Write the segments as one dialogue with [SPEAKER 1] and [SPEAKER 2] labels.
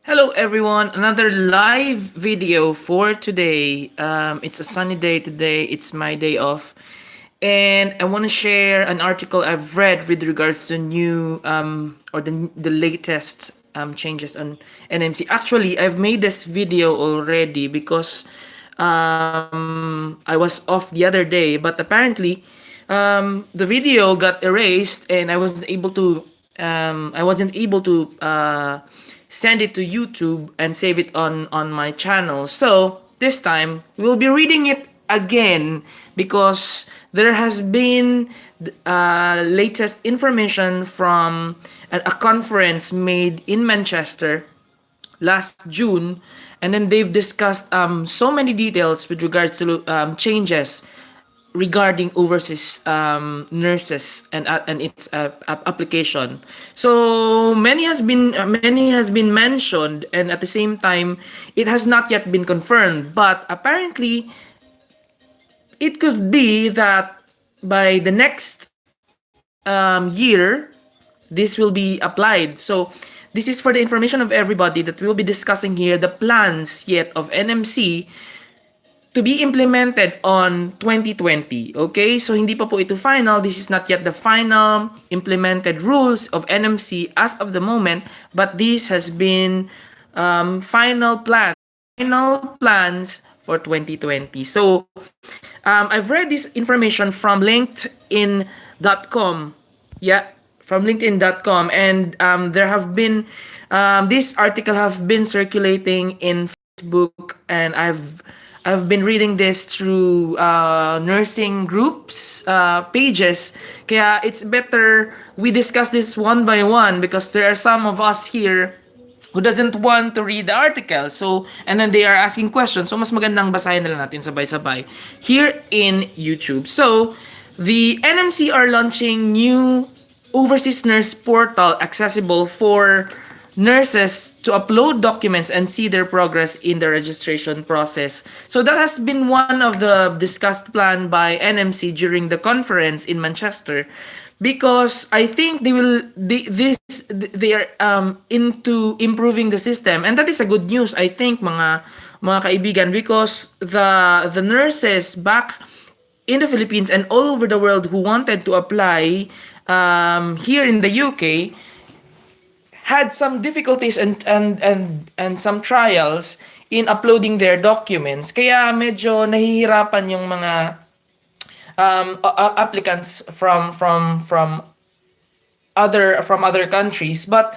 [SPEAKER 1] Hello everyone, another live video for today. It's a sunny day today, it's my day off. And I want to share an article I've read with regards to new or the latest changes on NMC. Actually, I've made this video already because I was off the other day, but apparently the video got erased and I wasn't able to send it to YouTube and save it on my channel. So this time we'll be reading it again because there has been latest information from a conference made in Manchester last June, and then they've discussed so many details with regards to changes regarding overseas nurses and its application. So many has been mentioned, and at the same time, it has not yet been confirmed. But apparently, it could be that by the next year, this will be applied. So this is for the information of everybody that we'll be discussing here the plans yet of NMC to be implemented on 2020. Okay? So hindi pa po ito final. This is not yet the final implemented rules of NMC as of the moment, but this has been final plans for 2020. So I've read this information from LinkedIn.com. Yeah, from LinkedIn.com, and there have been this article have been circulating in Facebook, and I've been reading this through nursing groups pages. Kaya it's better we discuss this one by one because there are some of us here who doesn't want to read the article. So, and then they are asking questions. So, mas magandang basahin na lang natin sabay-sabay here in YouTube. So, the NMC are launching new overseas nurse portal accessible for nurses to upload documents and see their progress in the registration process. So that has been one of the discussed plan by NMC during the conference in Manchester, because I think they are into improving the system, and that is a good news, I think, mga kaibigan, because the nurses back in the Philippines and all over the world who wanted to apply here in the UK had some difficulties and some trials in uploading their documents. Kaya medyo nahihirapan yung mga applicants from other countries. But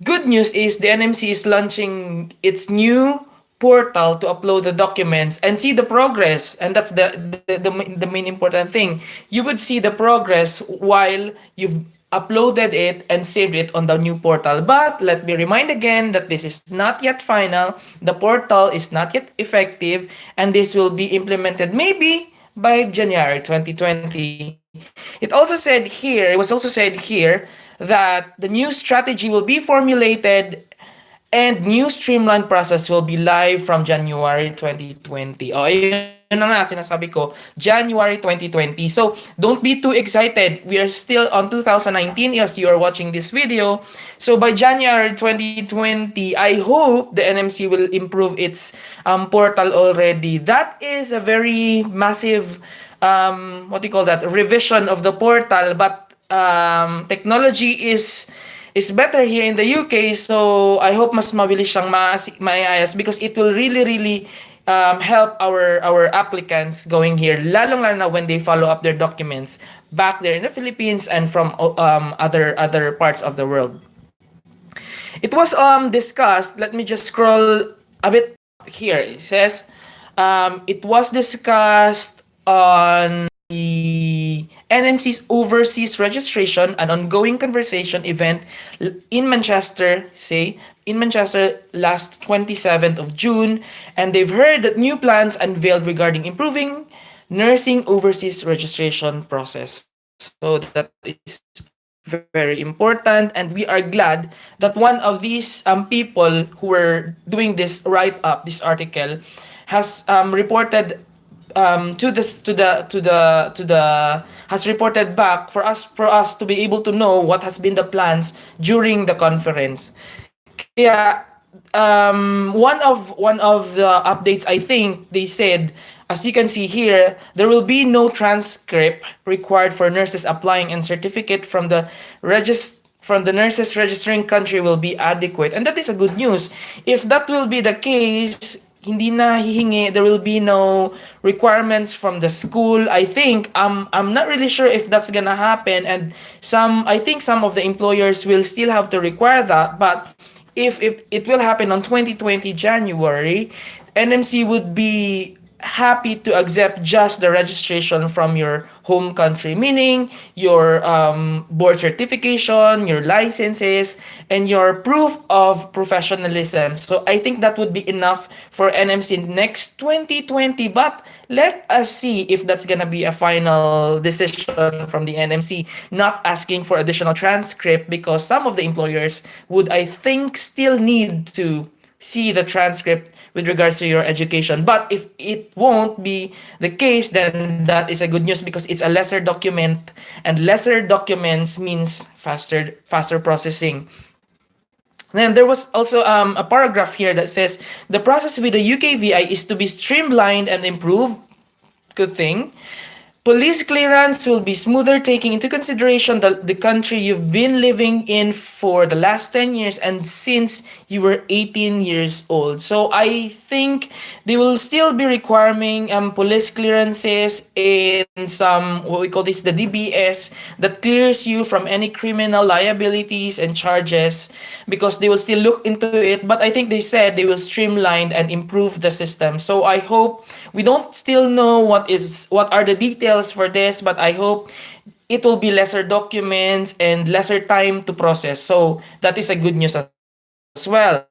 [SPEAKER 1] good news is the NMC is launching its new portal to upload the documents and see the progress, and that's the main important thing. You would see the progress while you've uploaded it and saved it on the new portal. But let me remind again that this is not yet final. The portal is not yet effective, and this will be implemented maybe by January 2020. It was also said here that the new strategy will be formulated and new streamlined process will be live from January 2020. Oh, yun na nga sinasabi ko, January 2020. So, don't be too excited. We are still on 2019 as you are watching this video. So, by January 2020, I hope the NMC will improve its portal already. That is a very massive, revision of the portal. But technology is better here in the UK, so I hope mas mabilis siyang maayos because it will really help our applicants going here, lalong na when they follow up their documents back there in the Philippines and from other parts of the world. It was discussed. Let me just scroll a bit here. It says it was discussed on the NMC's overseas registration, an ongoing conversation event in Manchester, last 27th of June, and they've heard that new plans unveiled regarding improving nursing overseas registration process. So that is very important, and we are glad that one of these people who were doing this write-up, this article, has reported has reported back for us to be able to know what has been the plans during the conference. Kaya one of the updates, I think they said, as you can see here, there will be no transcript required for nurses applying, and certificate from the nurses registering country will be adequate, and that is a good news. If that will be the case, hindi na hihingi, there will be no requirements from the school. I think I'm not really sure if that's gonna happen, and I think some of the employers will still have to require that. But if it will happen on 2020 January, NMC would be happy to accept just the registration from your home country, meaning your board certification, your licenses, and your proof of professionalism. So I think that would be enough for NMC next 2020. But let us see if that's gonna be a final decision from the NMC, not asking for additional transcript, because some of the employers would, I think, still need to see the transcript with regards to your education. But if it won't be the case, then that is a good news, because it's a lesser document, and lesser documents means faster processing. Then there was also a paragraph here that says the process with the UKVI is to be streamlined and improved. Good thing. Police clearance will be smoother, taking into consideration the country you've been living in for the last 10 years and since you were 18 years old. So I think they will still be requiring police clearances in some, what we call this, the DBS, that clears you from any criminal liabilities and charges, because they will still look into it. But I think they said they will streamline and improve the system. So I hope, we don't still know what are the details for this, but I hope it will be lesser documents and lesser time to process. So that is a good news as well.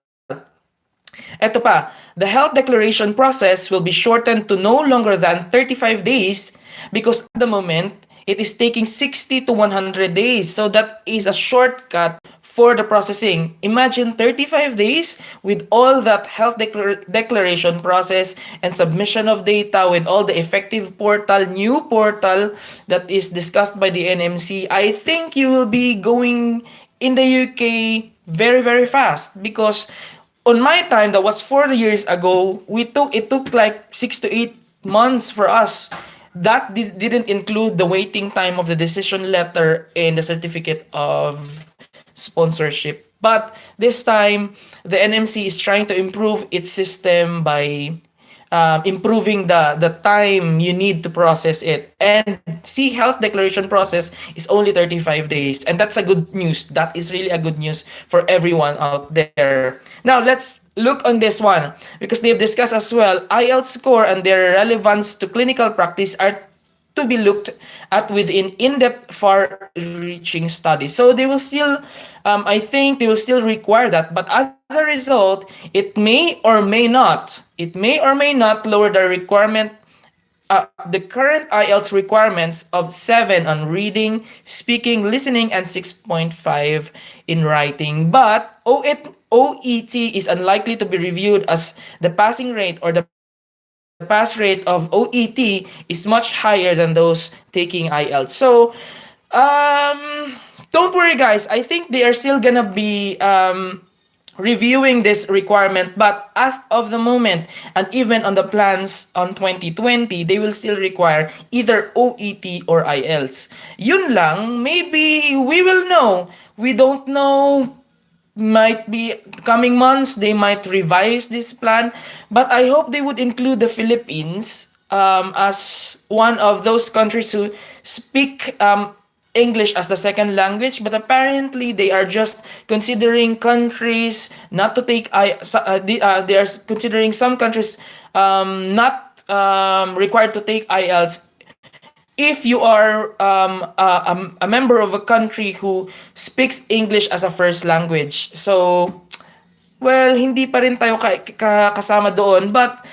[SPEAKER 1] Eto pa, the health declaration process will be shortened to no longer than 35 days, because at the moment it is taking 60 to 100 days. So that is a shortcut for the processing. Imagine 35 days with all that health declaration process and submission of data with all the effective portal, new portal that is discussed by the NMC. I think you will be going in the UK very, very fast, because on my time, that was 4 years ago, it took like 6 to 8 months for us. That didn't include the waiting time of the decision letter and the certificate of sponsorship. But this time, the NMC is trying to improve its system by improving the time you need to process it. And see, health declaration process is only 35 days. And that's a good news. That is really a good news for everyone out there. Now, let's look on this one, because they've discussed as well IELTS score and their relevance to clinical practice are to be looked at within in-depth, far-reaching studies. So they will still, I think they will still require that. But as a result, it may or may not lower the requirement, the current IELTS requirements of 7 on reading, speaking, listening, and 6.5 in writing. But OET is unlikely to be reviewed, as the passing rate or the pass rate of OET is much higher than those taking IELTS. So don't worry, guys. I think they are still gonna be reviewing this requirement, but as of the moment, and even on the plans on 2020, they will still require either OET or IELTS. Yun lang, maybe we will know. We don't know, might be coming months they might revise this plan, but I hope they would include the Philippines as one of those countries who speak English as the second language. But apparently they are just considering countries not to take they are considering some countries not required to take IELTS if you are a member of a country who speaks English as a first language. So, well, hindi pa rin tayo kasama doon. But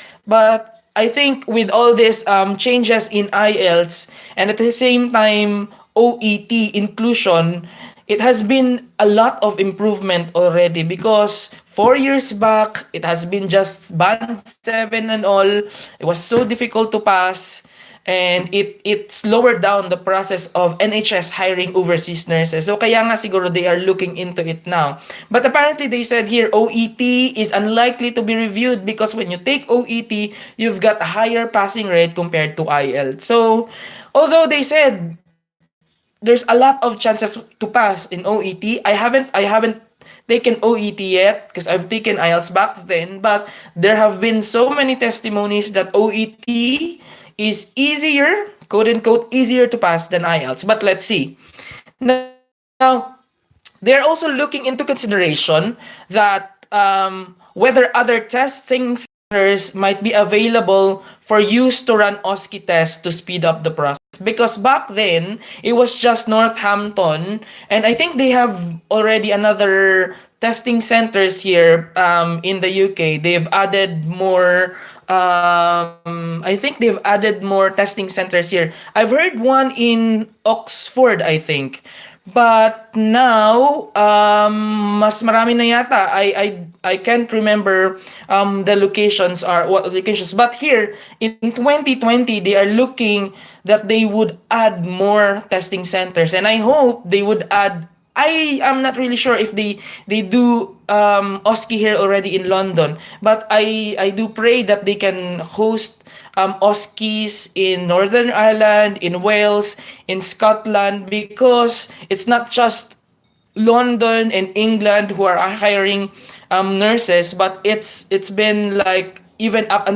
[SPEAKER 1] I think with all these changes in IELTS, and at the same time OET inclusion, it has been a lot of improvement already, because 4 years back it has been just band 7 and all. It was so difficult to pass. and it's lowered down the process of NHS hiring overseas nurses. So kaya nga siguro they are looking into it now. But apparently they said here OET is unlikely to be reviewed because when you take OET, you've got a higher passing rate compared to IELTS. So although they said there's a lot of chances to pass in OET, I haven't taken OET yet because I've taken IELTS back then, but there have been so many testimonies that OET is easier, quote unquote, easier to pass than IELTS. But let's see. Now, they're also looking into consideration that whether other testing centers might be available for use to run OSCE tests to speed up the process. Because back then, it was just Northampton, and I think they have already another testing centers here in the UK. They've added more. I think they've added more testing centers here. I've heard one in Oxford, I think. But now, mas marami na yata. I can't remember the locations are what locations. But here in 2020, they are looking that they would add more testing centers, and I hope they would add. I am not really sure if they do OSCE here already in London, but I do pray that they can host OSCEs in Northern Ireland, in Wales, in Scotland, because it's not just London and England who are hiring nurses, but it's been like even up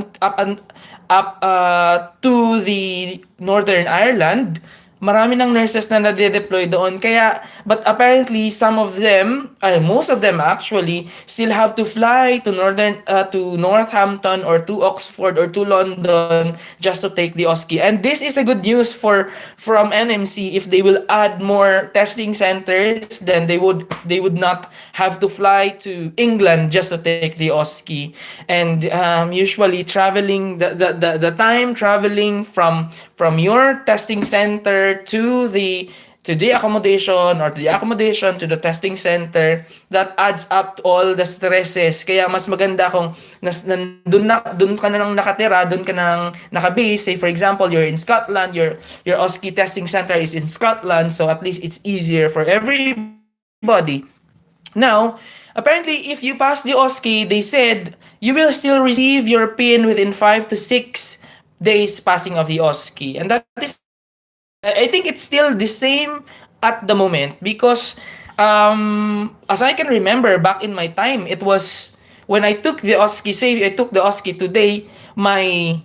[SPEAKER 1] to the Northern Ireland. Marami ng nurses na nade-deploy doon. Kaya, but apparently some of them, most of them actually, still have to fly to Northampton or to Oxford or to London just to take the OSCE. And this is a good news from NMC. If they will add more testing centers, then they would not have to fly to England just to take the OSCE. And usually traveling the time traveling from your testing center to the accommodation or to the accommodation to the testing center, that adds up to all the stresses. Kaya mas maganda kung doon ka na lang nakatira, doon ka na lang nakabase. Say for example, you're in Scotland, your OSCE testing center is in Scotland, so at least it's easier for everybody. Now, apparently if you pass the OSCE, they said you will still receive your PIN within 5 to 6 days passing of the OSCE. And that is good. I think it's still the same at the moment because as I can remember back in my time, it was when I took the OSCE, say I took the OSCE today, my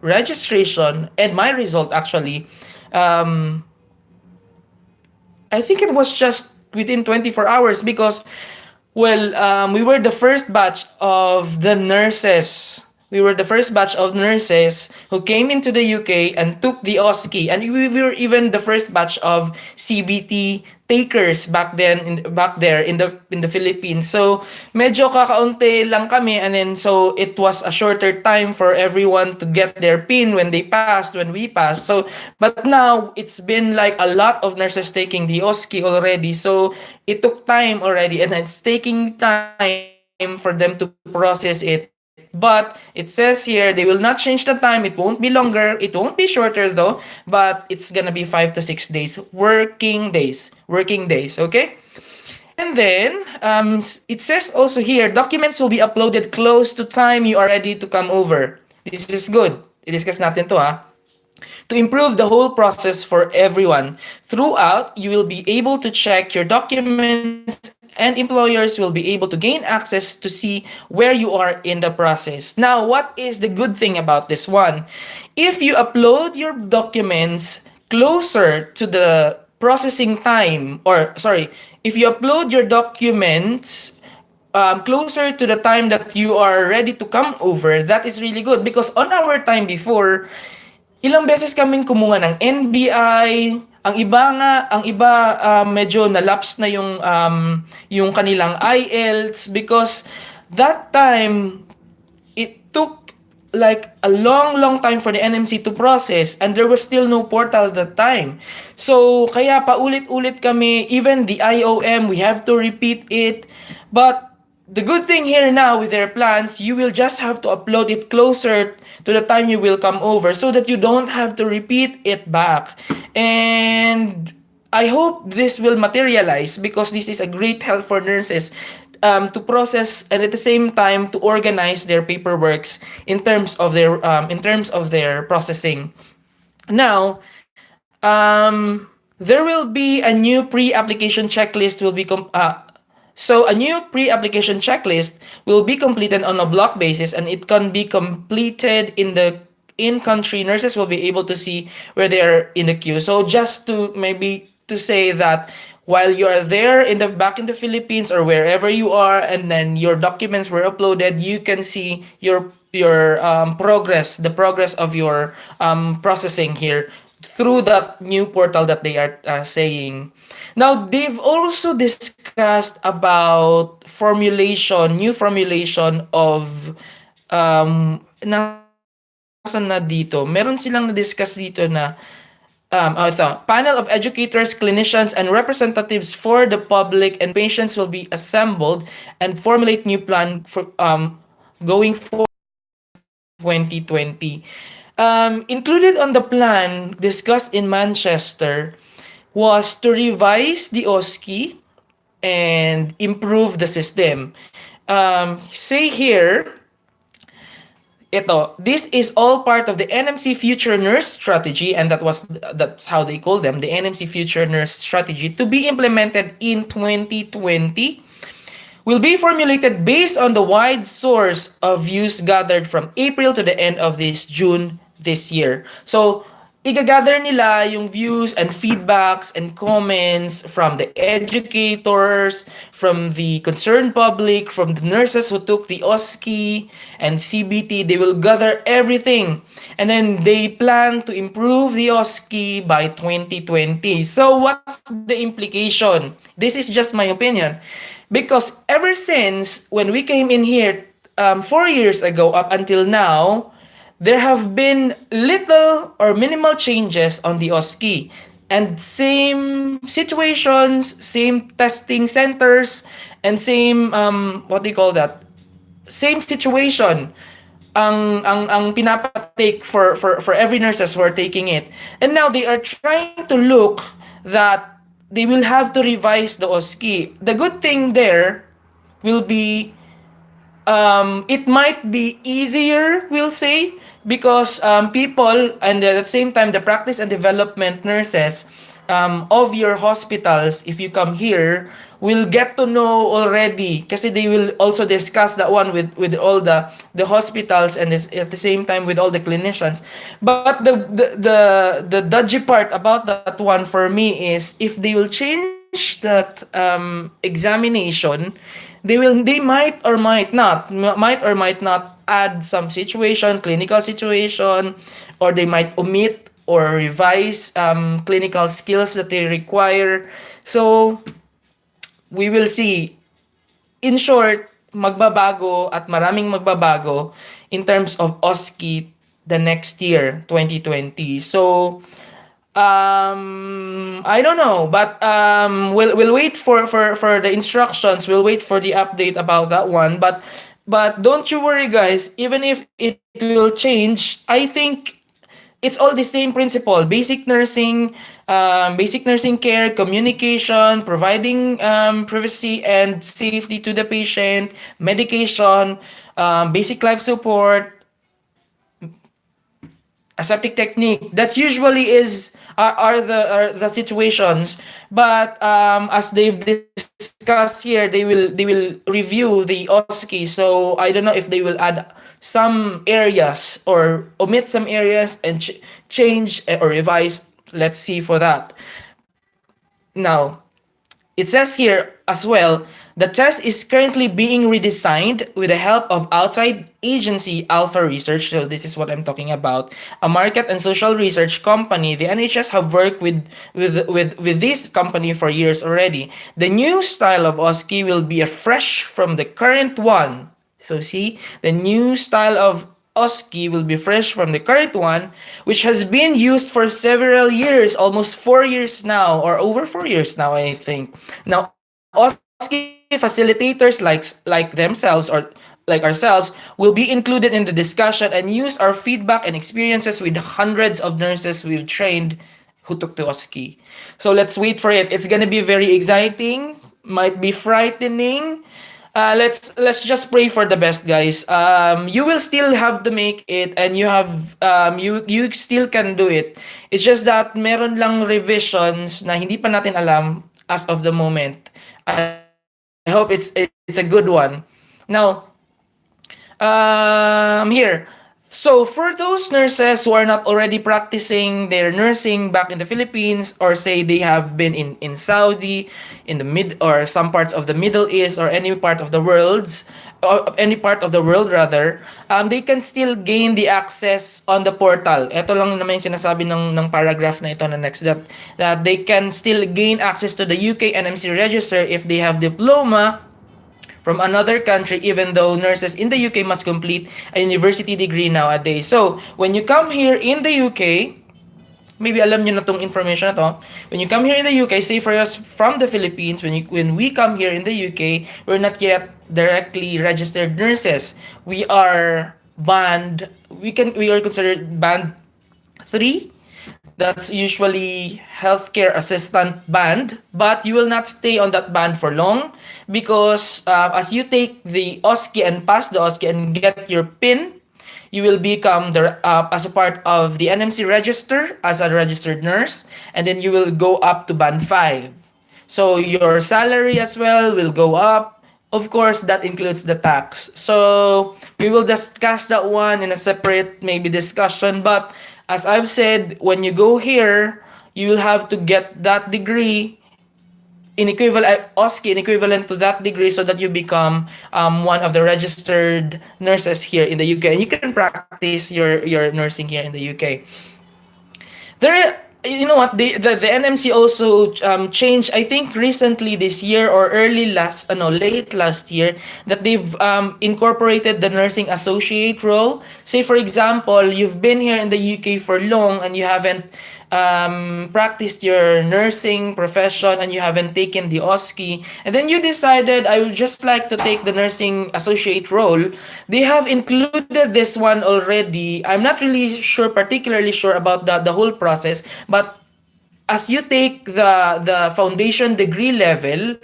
[SPEAKER 1] registration and my result actually, I think it was just within 24 hours because, well, we were the first batch of the nurses. We were the first batch of nurses who came into the UK and took the OSCE, and we were even the first batch of CBT takers back there in the Philippines. So medyo kakaunti lang kami, and then so it was a shorter time for everyone to get their PIN when we passed. So but now it's been like a lot of nurses taking the OSCE already. So it took time already, and it's taking time for them to process it. But it says here they will not change the time. It won't be longer. It won't be shorter though. But it's gonna be 5 to 6 days. Working days. Okay. And then it says also here documents will be uploaded close to time you are ready to come over. This is good. I-discuss natin to ha. To improve the whole process for everyone. Throughout, you will be able to check your documents and employers will be able to gain access to see where you are in the process. Now, what is the good thing about this one? If you upload your documents closer to the processing time, if you upload your documents closer to the time that you are ready to come over, that is really good because on our time before, ilang beses kaming kumuha ng NBI. Ang iba medyo na-lapse na yung kanilang IELTS because that time it took like a long time for the NMC to process and there was still no portal that time. So kaya paulit-ulit kami, even the IOM we have to repeat it. But the good thing here now with their plans, you will just have to upload it closer to the time you will come over so that you don't have to repeat it back. And I hope this will materialize because this is a great help for nurses to process and at the same time to organize their paperworks in terms of their processing. Now, there will be a new pre-application checklist will be so a new pre-application checklist will be completed on a block basis and it can be completed in country. Nurses will be able to see where they are in the queue. So just to maybe to say that while you are there in the back in the Philippines or wherever you are, and then your documents were uploaded, you can see your progress, the progress of your processing here through that new portal that they are saying. Now, they've also discussed about formulation, new formulation of nasan na dito? Meron silang na-discuss dito na ito, panel of educators, clinicians, and representatives for the public and patients will be assembled and formulate new plan for going forward in 2020. Included on the plan discussed in Manchester was to revise the OSCE and improve the system. Say here, this is all part of the NMC Future Nurse Strategy, and that's how they call them, the NMC Future Nurse Strategy, to be implemented in 2020 will be formulated based on the wide source of views gathered from April to the end of this June this year. So, igagather nila yung views and feedbacks and comments from the educators, from the concerned public, from the nurses who took the OSCE and CBT. They will gather everything. And then they plan to improve the OSCE by 2020. So what's the implication? This is just my opinion. Because ever since when we came in here 4 years ago up until now, there have been little or minimal changes on the OSCE. And same situations, same testing centers, and same, what do you call that? Same situation ang pinapatake for every nurses who are taking it. And now they are trying to look that they will have to revise the OSCE. The good thing there will be it might be easier, we'll say, because people, and at the same time, the practice and development nurses of your hospitals, if you come here, will get to know already, kasi they will also discuss that one with all the hospitals and at the same time with all the clinicians. But the dodgy part about that one for me is if they will change that examination, they might or might not add some situation, clinical situation, or they might omit or revise clinical skills that they require. So we will see. In short, magbabago at maraming magbabago in terms of OSCE the next year, 2020. So I don't know, but we'll wait for the instructions. We'll wait for the update about that one. But don't you worry, guys. Even if it will change, I think it's all the same principle: basic nursing care, communication, providing privacy and safety to the patient, medication, basic life support, aseptic technique. That's usually are the situations. But as they've discussed here, they will review the OSCE. So I don't know if they will add some areas or omit some areas and change or revise. Let's see for that. Now, it says here as well, the test is currently being redesigned with the help of outside agency Alpha Research. So this is what I'm talking about. A market and social research company. The NHS have worked with this company for years already. The new style of OSCE will be a fresh from the current one. So see, the new style of OSCE will be fresh from the current one, which has been used for several years, almost 4 years now, or over 4 years now, I think. Now, OSCE facilitators like themselves or like ourselves will be included in the discussion and use our feedback and experiences with hundreds of nurses we've trained who took the OSCE. So let's wait for it. It's gonna be very exciting, might be frightening. Let's just pray for the best, guys. You will still have to make it, and you still can do it. It's just that meron lang revisions na hindi pa natin alam as of the moment. I hope it's a good one. Now, here. So for those nurses who are not already practicing their nursing back in the Philippines, or say they have been in Saudi, in the or some parts of the Middle East, or any part of the world rather, they can still gain the access on the portal. Ito lang naman yung sinasabi ng paragraph na ito na next, that they can still gain access to the UK NMC register if they have diploma from another country, even though nurses in the UK must complete a university degree nowadays. So, when you come here in the UK, maybe alam nyo na tong information na to. When you come here in the UK, say for us from the Philippines, when we come here in the UK, we're not yet directly registered nurses. We are band, we are considered band 3. That's usually healthcare assistant band, but you will not stay on that band for long because as you take the OSCE and pass the OSCE and get your PIN, you will become as a part of the NMC register as a registered nurse, and then you will go up to band 5. So your salary as well will go up. Of course, that includes the tax. So we will discuss that one in a separate maybe discussion, but as I've said, when you go here, you will have to get that degree in OSCE in equivalent to that degree so that you become one of the registered nurses here in the UK, and you can practice your nursing here in the UK. You know what, the NMC also changed, I think recently this year or late last year, that they've incorporated the nursing associate role. Say for example, you've been here in the UK for long and you haven't practiced your nursing profession and you haven't taken the OSCE, and then you decided, I would just like to take the nursing associate role. They have included this one already. I'm not really particularly sure about the whole process, but as you take the foundation degree level,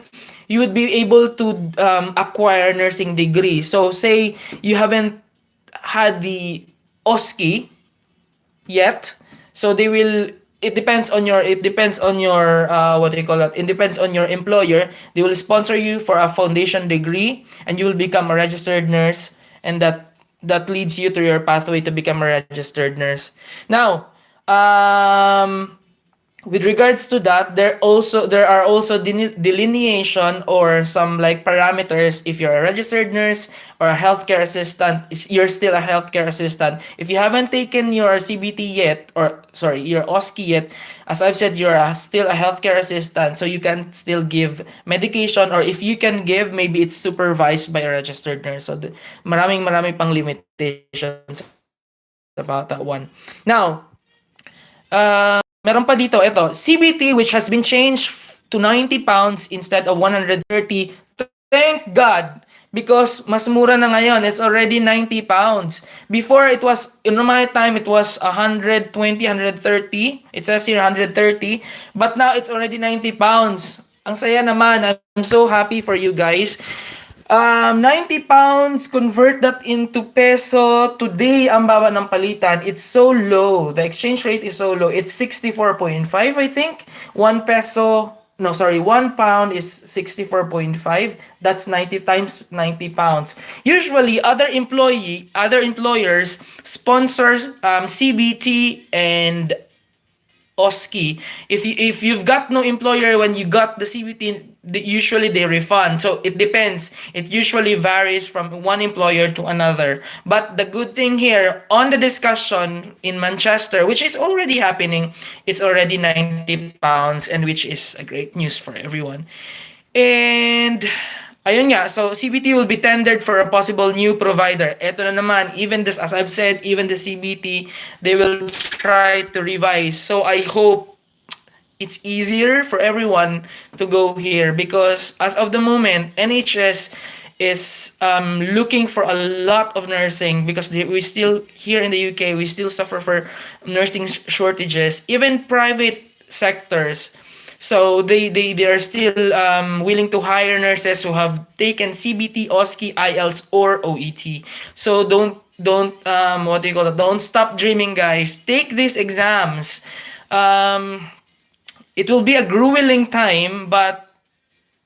[SPEAKER 1] you would be able to acquire nursing degree. So say you haven't had the OSCE yet, so they will, it depends on your what do you call that, it depends on your employer. They will sponsor you for a foundation degree and you will become a registered nurse, and that leads you to your pathway to become a registered nurse. Now, with regards to that, there are also delineation or some like parameters. If you're a registered nurse or a healthcare assistant, you're still a healthcare assistant. If you haven't taken your CBT yet, your OSCE yet, as I've said, you're still a healthcare assistant, so you can still give medication, or if you can give, maybe it's supervised by a registered nurse. So maraming pang limitations about that one. Now, meron pa dito, ito, CBT, which has been changed to 90 pounds instead of 130. Thank God! Because mas mura na ngayon. It's already 90 pounds. Before, it was, in my time, it was 120, 130. It says here 130. But now, it's already 90 pounds. Ang saya naman. I'm so happy for you guys. 90 pounds, convert that into peso. Today, ang baba ng palitan, it's so low. The exchange rate is so low. It's 64.5, I think. 1 pound is 64.5. That's 90 times 90 pounds. Usually, other employers sponsor CBT and OSCE. If you've got no employer when you got the CBT, usually they refund. So it depends. It usually varies from one employer to another. But the good thing here, on the discussion in Manchester, which is already happening, it's already 90 pounds, and which is a great news for everyone. And ayun nga, so CBT will be tendered for a possible new provider. Ito na naman, even this, as I've said, even the CBT, they will try to revise. So I hope it's easier for everyone to go here, because as of the moment, NHS is looking for a lot of nursing, because we still here in the UK, we still suffer for nursing shortages, even private sectors. So they are still willing to hire nurses who have taken CBT, OSCE, IELTS, or OET. So don't what do you call it? Don't stop dreaming, guys. Take these exams. Um, it will be a grueling time, but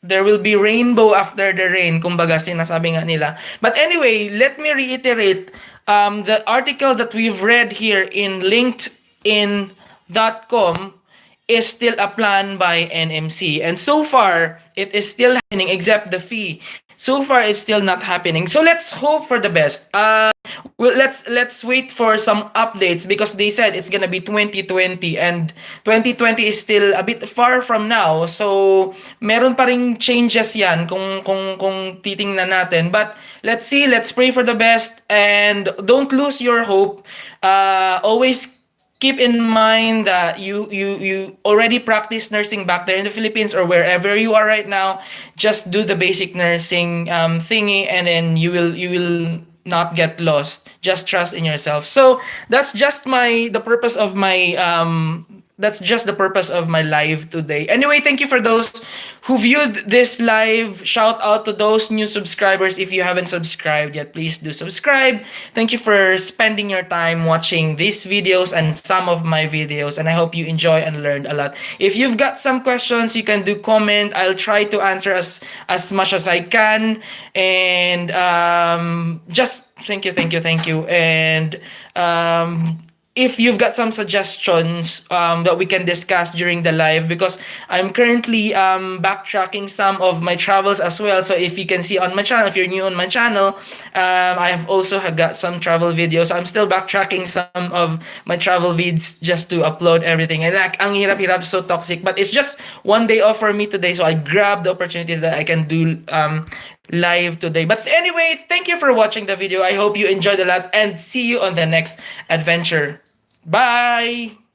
[SPEAKER 1] there will be rainbow after the rain, kumbaga sinasabi nga nila. But anyway, let me reiterate, the article that we've read here in linkedin.com is still a plan by NMC. And so far, it is still happening, except the fee. So far, it's still not happening. So let's hope for the best. Well, let's wait for some updates, because they said it's gonna be 2020, and 2020 is still a bit far from now. So meron pa ring changes yan kung titingnan natin. But let's see, let's pray for the best, and don't lose your hope. Always keep in mind that you already practice nursing back there in the Philippines or wherever you are right now. Just do the basic nursing thingy, and then you will not get lost. Just trust in yourself. So that's just the purpose of my that's just the purpose of my live today. Anyway, thank you for those who viewed this live. Shout out to those new subscribers. If you haven't subscribed yet, please do subscribe. Thank you for spending your time watching these videos and some of my videos, and I hope you enjoy and learned a lot. If you've got some questions, you can do comment. I'll try to answer as much as I can. And just thank you. And if you've got some suggestions that we can discuss during the live, because I'm currently backtracking some of my travels as well. So if you can see on my channel, if you're new on my channel, I have also got some travel videos. I'm still backtracking some of my travel vids just to upload everything. And like, ang hirap-hirap, so toxic. But it's just one day off for me today, so I grabbed the opportunities that I can do live today. But anyway, thank you for watching the video. I hope you enjoyed a lot, and see you on the next adventure. Bye!